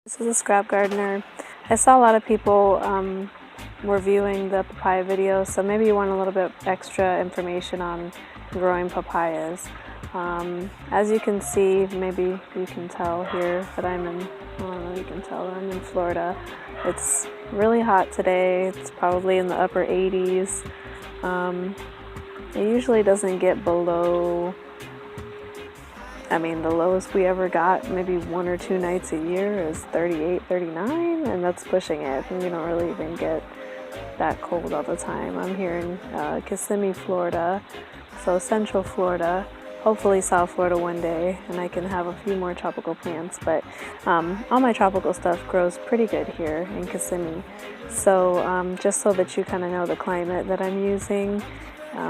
This is a scrap gardener. I saw a lot of people reviewing the papaya video, so maybe you want a little bit extra information on growing papayas. As you can see, maybe you can tell here that I don't know if you can tell, I'm in Florida. It's really hot today. It's probably in the upper 80s. It usually doesn't get below, the lowest we ever got, maybe 1 or 2 nights a year, is 38, 39, and that's pushing it. And we don't really even get that cold all the time. I'm here in Kissimmee, Florida, so central Florida, hopefully South Florida one day, and I can have a few more tropical plants, but all my tropical stuff grows pretty good here in Kissimmee. So just so that you kind of know the climate that I'm using,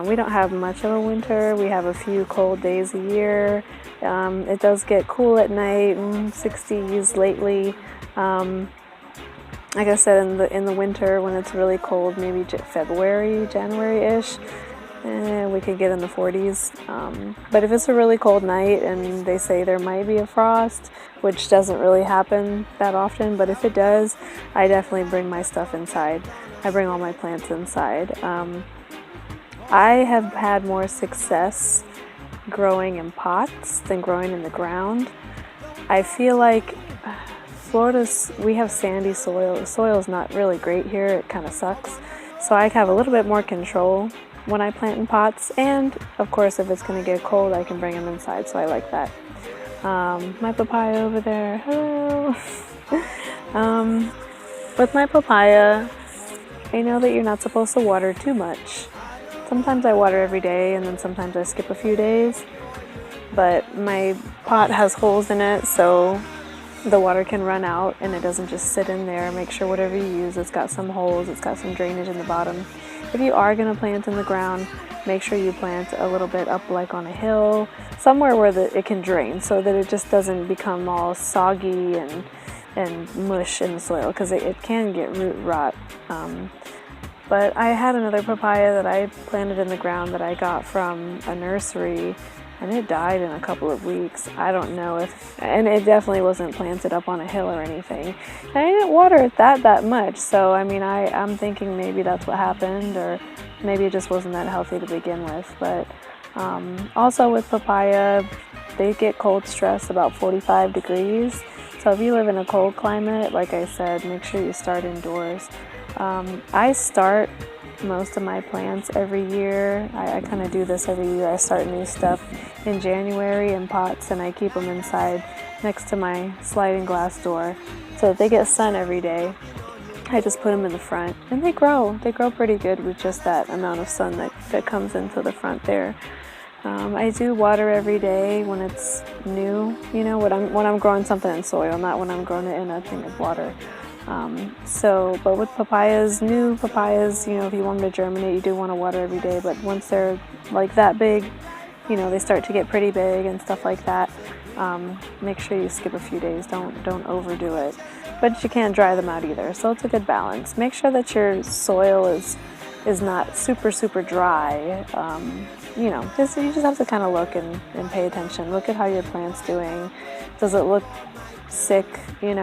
we don't have much of a winter. We have a few cold days a year. It does get cool at night, 60s lately. Like I said, in the winter when it's really cold, maybe February, January-ish, we could get in the 40s. But if it's a really cold night and they say there might be a frost, which doesn't really happen that often, but if it does, I definitely bring my stuff inside. I bring all my plants inside. I have had more success growing in pots than growing in the ground. I feel like we have sandy soil. The soil's not really great here. It kind of sucks. So I have a little bit more control when I plant in pots. And of course, if it's going to get cold, I can bring them inside. So I like that. My papaya over there. Hello. With my papaya, I know that you're not supposed to water too much. Sometimes I water every day, and then sometimes I skip a few days, but my pot has holes in it, so the water can run out and it doesn't just sit in there. Make sure whatever you use, it's got some holes, it's got some drainage in the bottom. If you are going to plant in the ground, make sure you plant a little bit up, like on a hill, somewhere where it can drain, so that it just doesn't become all soggy and mush in the soil, because it can get root rot. But I had another papaya that I planted in the ground that I got from a nursery, and it died in a couple of weeks. I don't know and it definitely wasn't planted up on a hill or anything. And I didn't water it that much, so I'm thinking maybe that's what happened, or maybe it just wasn't that healthy to begin with. But also with papaya, they get cold stress about 45 degrees. So if you live in a cold climate, like I said, make sure you start indoors. I start most of my plants every year. I kind of do this every year. I start new stuff in January in pots, and I keep them inside next to my sliding glass door so that they get sun every day. I just put them in the front, and they grow. They grow pretty good with just that amount of sun that comes into the front there. I do water every day when it's new, when I'm growing something in soil, not when I'm growing it in a thing of water. But with papayas, new papayas, if you want them to germinate, you do want to water every day. But once they're like that big, they start to get pretty big and stuff like that. Make sure you skip a few days. Don't overdo it. But you can't dry them out either. So it's a good balance. Make sure that your soil is not super, super dry. You just have to kind of look and pay attention. Look at how your plant's doing. Does it look sick? You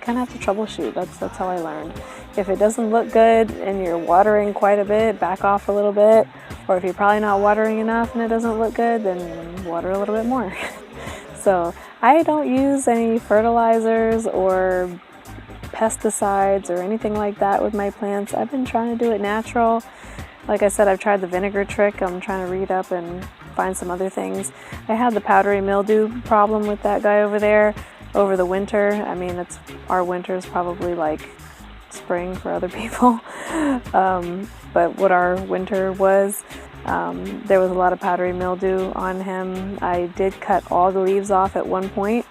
kind of have to troubleshoot. That's how I learned. If it doesn't look good and you're watering quite a bit, back off a little bit. Or if you're probably not watering enough and it doesn't look good, then water a little bit more. So I don't use any fertilizers or pesticides or anything like that with my plants. I've been trying to do it natural. Like I said, I've tried the vinegar trick. I'm trying to read up and find some other things. I had the powdery mildew problem with that guy over there over the winter. Our winter is probably like spring for other people. But what our winter was, there was a lot of powdery mildew on him. I did cut all the leaves off at one point,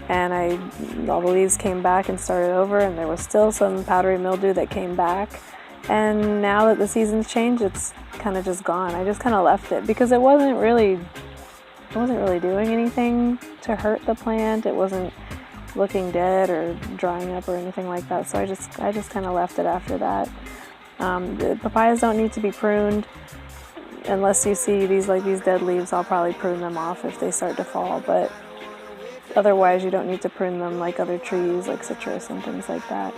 and all the leaves came back and started over, and there was still some powdery mildew that came back. And now that the season's changed, it's kind of just gone. I just kind of left it because it wasn't really doing anything to hurt the plant. It wasn't looking dead or drying up or anything like that. So I just kind of left it after that. The papayas don't need to be pruned unless you see these dead leaves. I'll probably prune them off if they start to fall. But otherwise you don't need to prune them like other trees, like citrus and things like that.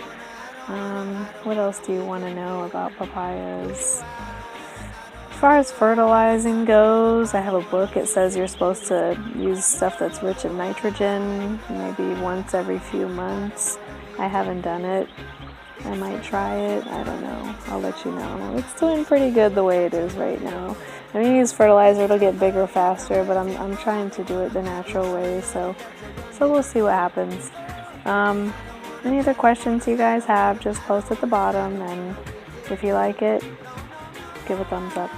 What else do you want to know about papayas? As far as fertilizing goes, I have a book. It says you're supposed to use stuff that's rich in nitrogen, maybe once every few months. I haven't done it. I might try it. I don't know. I'll let you know. It's doing pretty good the way it is right now. I mean, you use fertilizer, it'll get bigger faster, but I'm trying to do it the natural way, so we'll see what happens. Any other questions you guys have, just post at the bottom, and if you like it, give a thumbs up.